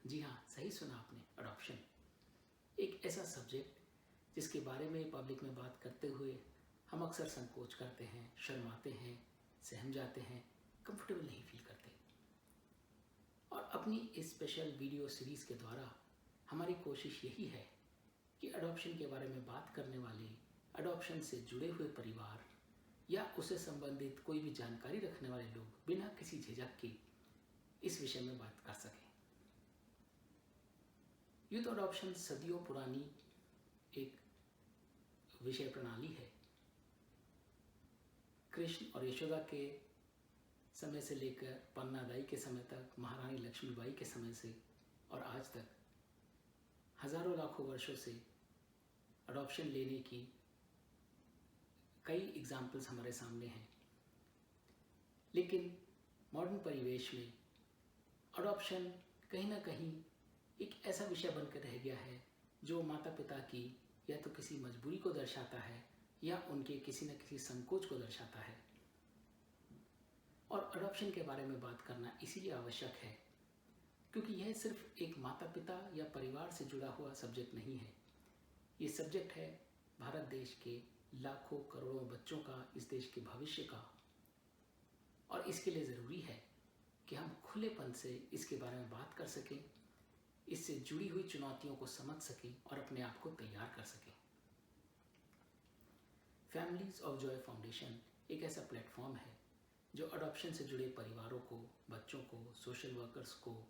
जी हाँ, सही सुना आपने। अडॉप्शन एक ऐसा सब्जेक्ट जिसके बारे में पब्लिक में बात करते हुए हम अक्सर संकोच करते हैं, शर्माते हैं, सहम जाते हैं, कंफर्टेबल नहीं फील करते। और अपनी इस स्पेशल वीडियो सीरीज़ के द्वारा हमारी कोशिश यही है कि अडॉप्शन के बारे में बात करने वाले, अडॉप्शन से जुड़े हुए परिवार या उससे संबंधित कोई भी जानकारी रखने वाले लोग बिना किसी झिझक के इस विषय में बात कर सकें। यूथ अडॉप्शन सदियों पुरानी एक विषय प्रणाली है। कृष्ण और यशोदा के समय से लेकर पन्नादाई के समय तक, महारानी लक्ष्मीबाई के समय से और आज तक हजारों लाखों वर्षों से अडॉप्शन लेने की कई एग्जाम्पल्स हमारे सामने हैं। लेकिन मॉडर्न परिवेश में अडॉप्शन कहीं ना कहीं एक ऐसा विषय बनकर रह गया है जो माता पिता की या तो किसी मजबूरी को दर्शाता है या उनके किसी न किसी संकोच को दर्शाता है। और अडॉप्शन के बारे में बात करना इसीलिए आवश्यक है क्योंकि यह सिर्फ एक माता पिता या परिवार से जुड़ा हुआ सब्जेक्ट नहीं है। ये सब्जेक्ट है भारत देश के लाखों करोड़ों बच्चों का, इस देश के भविष्य का। और इसके लिए ज़रूरी है कि हम खुलेपन से इसके बारे में बात कर सकें, इससे जुड़ी हुई चुनौतियों को समझ सकें और अपने आप को तैयार कर सकें। फैमिलीज ऑफ जॉय फाउंडेशन एक ऐसा प्लेटफॉर्म है जो अडॉप्शन से जुड़े परिवारों को, बच्चों को, सोशल वर्कर्स को,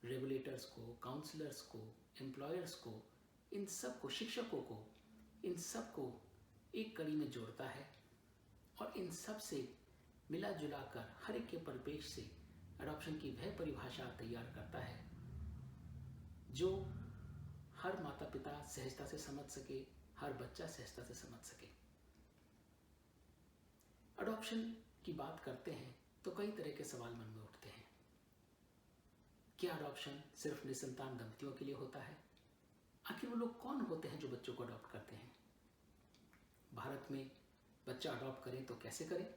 रेगुलेटर्स को, काउंसलर्स को, एम्प्लॉयर्स को, इन सब को, शिक्षकों को, इन सब को एक कड़ी में जोड़ता है और इन सब से मिला जुला कर हर एक के परिपेक्ष से अडॉप्शन की वह परिभाषा तैयार करता है जो हर माता पिता सहजता से समझ सके, हर बच्चा सहजता से समझ सके। अडॉप्शन की बात करते हैं तो कई तरह के सवाल मन में उठते हैं। क्या अडॉप्शन सिर्फ निसंतान दंपतियों के लिए होता है? आखिर वो लोग कौन होते हैं जो बच्चों को अडॉप्ट करते हैं? भारत में बच्चा अडॉप्ट करें तो कैसे करें?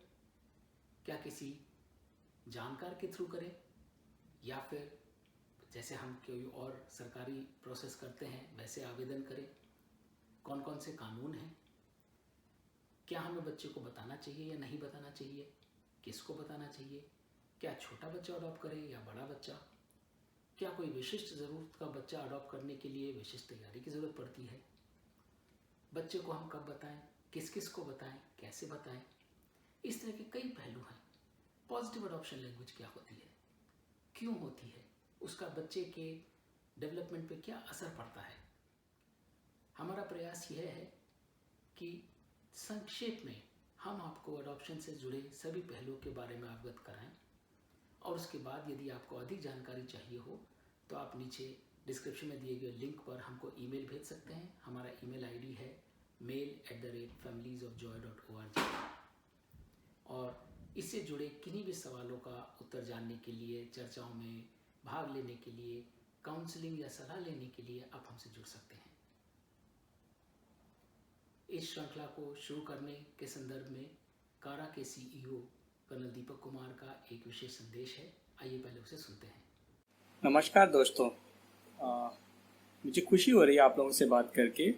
क्या किसी जानकार के थ्रू करें या फिर जैसे हम कोई और सरकारी प्रोसेस करते हैं वैसे आवेदन करें? कौन कौन से कानून हैं? क्या हमें बच्चे को बताना चाहिए या नहीं बताना चाहिए? किसको बताना चाहिए? क्या छोटा बच्चा अडॉप्ट करे या बड़ा बच्चा? क्या कोई विशिष्ट ज़रूरत का बच्चा अडॉप्ट करने के लिए विशिष्ट तैयारी की ज़रूरत पड़ती है? बच्चे को हम कब बताएं, किस किस को बताएं, कैसे बताएं? इस तरह के कई पहलू हैं। पॉजिटिव अडॉप्शन लैंग्वेज क्या होती है, क्यों होती है, उसका बच्चे के डेवलपमेंट पे क्या असर पड़ता है? हमारा प्रयास यह है कि संक्षेप में हम आपको अडॉप्शन से जुड़े सभी पहलुओं के बारे में अवगत कराएं और उसके बाद यदि आपको अधिक जानकारी चाहिए हो तो आप नीचे डिस्क्रिप्शन में दिए गए लिंक पर हमको ईमेल भेज सकते हैं। हमारा ईमेल आईडी है mail@familiesofjoy.org। और इससे जुड़े किन्हीं भी सवालों का उत्तर जानने के लिए, चर्चाओं में भाग लेने के लिए, काउंसलिंग या सलाह लेने के लिए आप हमसे जुड़ सकते हैं। इस श्रृंखला को शुरू करने के संदर्भ में कारा के सीईओ कर्नल दीपक कुमार का एक विशेष संदेश है। आइए पहले उसे सुनते हैं। नमस्कार दोस्तों, मुझे खुशी हो रही है आप लोगों से बात करके।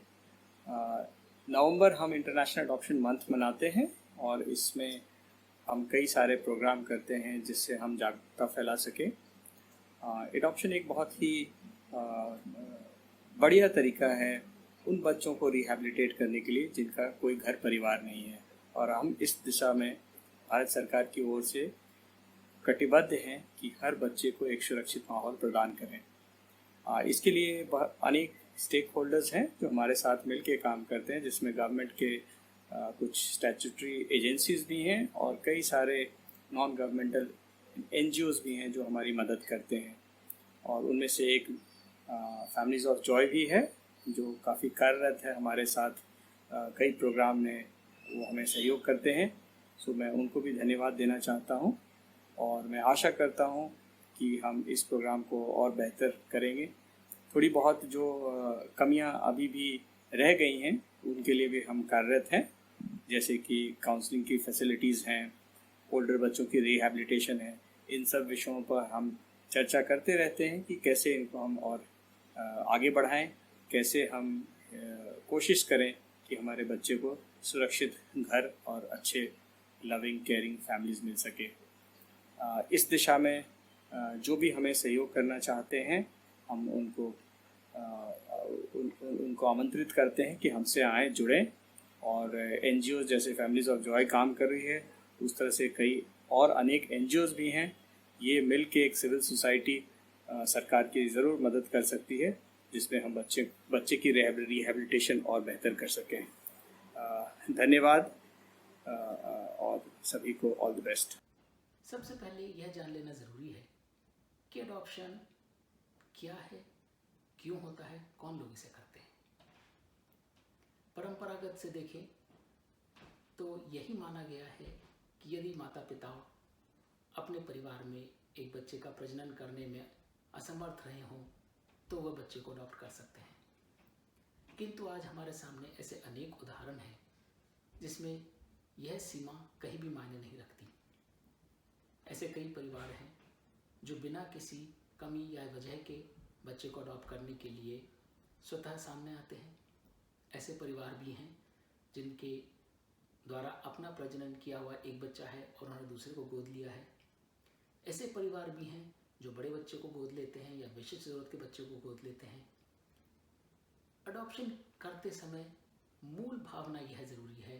नवंबर हम इंटरनेशनल अडॉप्शन मंथ मनाते हैं और इसमें हम कई सारे प्रोग्राम करते हैं जिससे हम जागरूकता फैला सकें। एडॉप्शन एक बहुत ही बढ़िया तरीका है उन बच्चों को रिहैबिलिटेट करने के लिए जिनका कोई घर परिवार नहीं है, और हम इस दिशा में भारत सरकार की ओर से कटिबद्ध हैं कि हर बच्चे को एक सुरक्षित माहौल प्रदान करें। इसके लिए अनेक स्टेक होल्डर्स हैं जो हमारे साथ मिलकर काम करते हैं, जिसमें गवर्नमेंट के कुछ स्टैट्यूटरी एजेंसीज भी हैं और कई सारे नॉन गवर्नमेंटल एनजीओज भी हैं जो हमारी मदद करते हैं। और उनमें से एक फैमिलीज ऑफ जॉय भी है जो काफ़ी कार्यरत है हमारे साथ। कई प्रोग्राम में वो हमें सहयोग करते हैं, सो मैं उनको भी धन्यवाद देना चाहता हूँ और मैं आशा करता हूँ कि हम इस प्रोग्राम को और बेहतर करेंगे। थोड़ी बहुत जो कमियाँ अभी भी रह गई हैं उनके लिए भी हम कार्यरत हैं, जैसे कि काउंसलिंग की फैसिलिटीज़ हैं, ओल्डर बच्चों की रिहैबिलिटेशन है। इन सब विषयों पर हम चर्चा करते रहते हैं कि कैसे इनको हम और आगे बढ़ाएं, कैसे हम कोशिश करें कि हमारे बच्चे को सुरक्षित घर और अच्छे लविंग केयरिंग फैमिलीज़ मिल सके। इस दिशा में जो भी हमें सहयोग करना चाहते हैं, हम उनको उनको आमंत्रित करते हैं कि हमसे आएँ, जुड़ें। और NGOs जैसे फैमिलीज़ ऑफ जॉय काम कर रही है, उस तरह से कई और अनेक NGOs भी हैं। ये मिल के एक सिविल सोसाइटी सरकार की ज़रूर मदद कर सकती है, जिसमें हम बच्चे की रिहैबिलिटेशन और बेहतर कर सकें। धन्यवाद और सभी को ऑल द बेस्ट। सबसे पहले यह जान लेना ज़रूरी है कि अडॉप्शन क्या है, क्यों होता है, कौन लोग इसे करते हैं। परंपरागत से देखें तो यही माना गया है कि यदि माता पिता अपने परिवार में एक बच्चे का प्रजनन करने में असमर्थ रहे हों तो वह बच्चे को अडॉप्ट कर सकते हैं। किंतु आज हमारे सामने ऐसे अनेक उदाहरण हैं जिसमें यह सीमा कहीं भी मायने नहीं रखती। ऐसे कई परिवार हैं जो बिना किसी कमी या वजह के बच्चे को अडॉप्ट करने के लिए स्वतः सामने आते हैं। ऐसे परिवार भी हैं जिनके द्वारा अपना प्रजनन किया हुआ एक बच्चा है और उन्होंने दूसरे को गोद लिया है। ऐसे परिवार भी हैं जो बड़े बच्चे को गोद लेते हैं या विशेष ज़रूरत के बच्चे को गोद लेते हैं। अडॉप्शन करते समय मूल भावना यह ज़रूरी है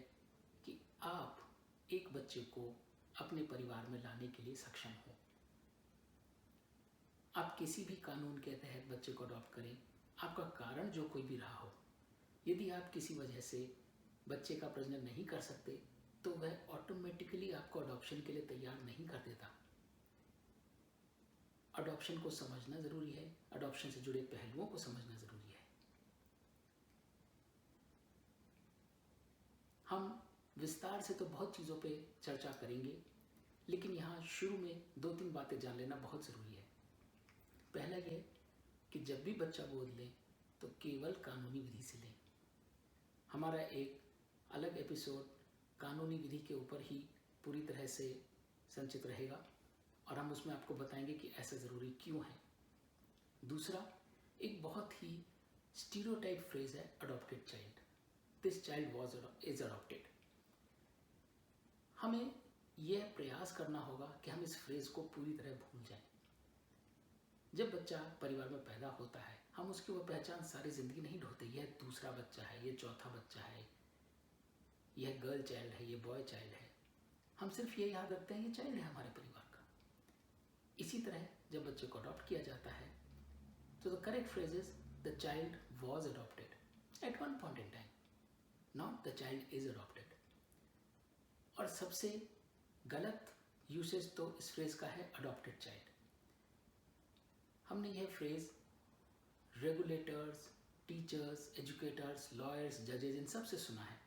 कि आप एक बच्चे को अपने परिवार में लाने के लिए सक्षम हो। आप किसी भी कानून के तहत बच्चे को अडॉप्ट करें, आपका कारण जो कोई भी रहा हो, यदि आप किसी वजह से बच्चे का प्रजनन नहीं कर सकते तो वह ऑटोमेटिकली आपको अडॉप्शन के लिए तैयार नहीं कर देता। अडॉप्शन को समझना ज़रूरी है, अडॉप्शन से जुड़े पहलुओं को समझना ज़रूरी है। हम विस्तार से तो बहुत चीज़ों पे चर्चा करेंगे, लेकिन यहाँ शुरू में 2-3 बातें जान लेना बहुत ज़रूरी है। पहला यह कि जब भी बच्चा गोद लें तो केवल कानूनी विधि से लें। हमारा एक अलग एपिसोड कानूनी विधि के ऊपर ही पूरी तरह से संचित रहेगा और हम उसमें आपको बताएंगे कि ऐसा ज़रूरी क्यों है। दूसरा, एक बहुत ही स्टीरियोटाइप फ्रेज है adopted child. This child is adopted. हमें यह प्रयास करना होगा कि हम इस फ्रेज को पूरी तरह भूल जाएं। जब बच्चा परिवार में पैदा होता है, हम उसकी वो पहचान सारी ज़िंदगी नहीं ढोते। यह दूसरा बच्चा है, यह चौथा बच्चा है, यह गर्ल चाइल्ड है, यह बॉय चाइल्ड है। हम सिर्फ ये याद रखते हैं ये चाइल्ड है हमारे परिवार का। इसी तरह जब बच्चे को अडॉप्ट किया जाता है तो the correct phrase is the child was adopted at one point in time, not the child is adopted. और सबसे गलत यूसेज तो इस फ्रेज का है अडॉप्टेड चाइल्ड। हमने यह phrase regulators, teachers, educators, lawyers, जजेस, इन सब से सुना है।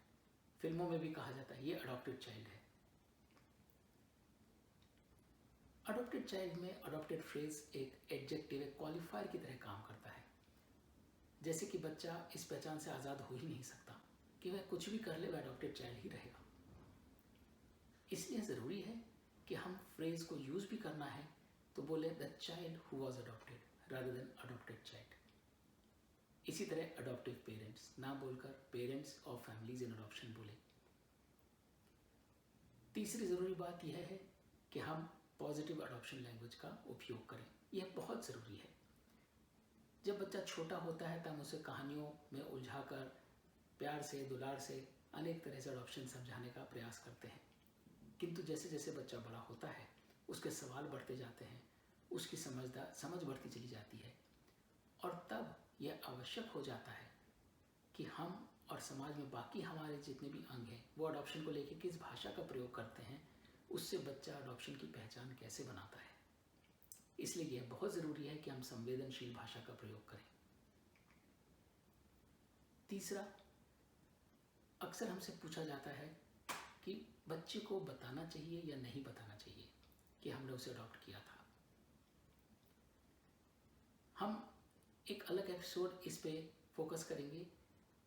फिल्मों में भी कहा जाता है ये अडॉप्टेड चाइल्ड है। अडॉप्टेड चाइल्ड में अडॉप्टेड फ्रेज एक एडजेक्टिव, एक क्वालिफायर की तरह काम करता है। जैसे कि बच्चा इस पहचान से आज़ाद हो ही नहीं सकता कि वह कुछ भी कर ले, वह अडॉप्टेड चाइल्ड ही रहेगा। इसलिए ज़रूरी है कि हम फ्रेज को यूज़ भी करना है तो बोले the child who was adopted rather than adopted child. इसी तरह अडॉप्टिव पेरेंट्स ना बोलकर parents of families in adoption बोले। तीसरी ज़रूरी बात यह है कि हम पॉजिटिव अडॉप्शन लैंग्वेज का उपयोग करें। यह बहुत ज़रूरी है। जब बच्चा छोटा होता है तब उसे कहानियों में उलझाकर प्यार से, दुलार से अनेक तरह से अडॉप्शन समझाने का प्रयास करते हैं। किंतु जैसे जैसे बच्चा बड़ा होता है उसके सवाल बढ़ते जाते हैं, उसकी समझ बढ़ती चली जाती है और तब यह आवश्यक हो जाता है कि हम और समाज में बाकी हमारे जितने भी अंग हैं वो अडॉप्शन को लेकर किस भाषा का प्रयोग करते हैं, उससे बच्चा अडॉप्शन की पहचान कैसे बनाता है। इसलिए यह बहुत ज़रूरी है कि हम संवेदनशील भाषा का प्रयोग करें। तीसरा, अक्सर हमसे पूछा जाता है कि बच्चे को बताना चाहिए या नहीं बताना चाहिए कि हमने उसे अडॉप्ट किया था। हम एक अलग एपिसोड इस पे फोकस करेंगे,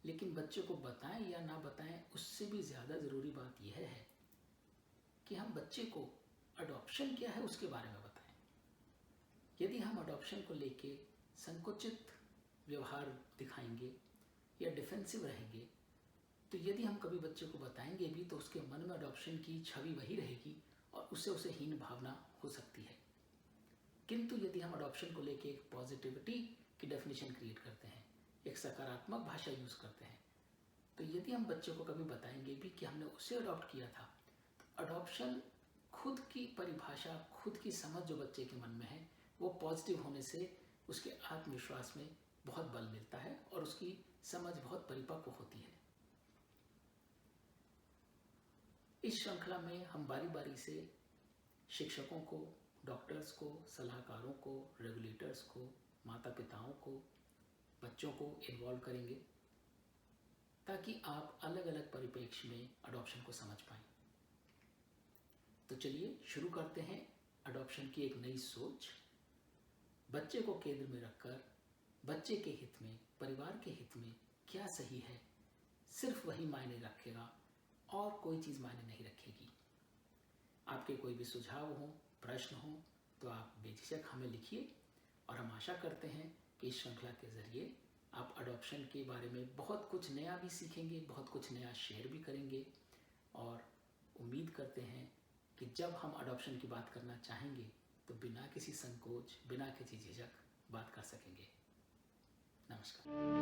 लेकिन बच्चे को बताएं या ना बताएं उससे भी ज़्यादा ज़रूरी बात यह है कि हम बच्चे को अडॉप्शन क्या है उसके बारे में बताएं। यदि हम अडॉप्शन को लेके संकुचित व्यवहार दिखाएंगे या डिफेंसिव रहेंगे, तो यदि हम कभी बच्चे को बताएंगे भी तो उसके मन में अडॉप्शन की छवि वही रहेगी और उससे उसे हीन भावना हो सकती है। किंतु यदि हम अडॉप्शन को लेके एक पॉजिटिविटी की डेफिनेशन क्रिएट करते हैं, एक सकारात्मक भाषा यूज करते हैं, तो यदि हम बच्चे को कभी बताएंगे भी कि हमने उसे अडॉप्ट किया था, तो अडॉप्शन खुद की परिभाषा, खुद की समझ जो बच्चे के मन में है, वो पॉजिटिव होने से उसके आत्मविश्वास में बहुत बल मिलता है और उसकी समझ बहुत परिपक्व होती है। इस श्रृंखला में हम बारी बारी से शिक्षकों को, डॉक्टर्स को, सलाहकारों को, रेगुलेटर्स को, माता पिताओं को, बच्चों को इन्वॉल्व करेंगे ताकि आप अलग अलग परिप्रेक्ष्य में अडॉप्शन को समझ पाएं। तो चलिए शुरू करते हैं अडॉप्शन की एक नई सोच। बच्चे को केंद्र में रखकर बच्चे के हित में, परिवार के हित में क्या सही है, सिर्फ वही मायने रखेगा और कोई चीज़ मायने नहीं रखेगी। आपके कोई भी सुझाव हो, प्रश्न हो तो आप बेझिझक हमें लिखिए और हम आशा करते हैं कि इस श्रृंखला के ज़रिए आप अडॉप्शन के बारे में बहुत कुछ नया भी सीखेंगे, बहुत कुछ नया शेयर भी करेंगे और उम्मीद करते हैं कि जब हम अडॉप्शन की बात करना चाहेंगे तो बिना किसी संकोच, बिना किसी झिझक बात कर सकेंगे। नमस्कार।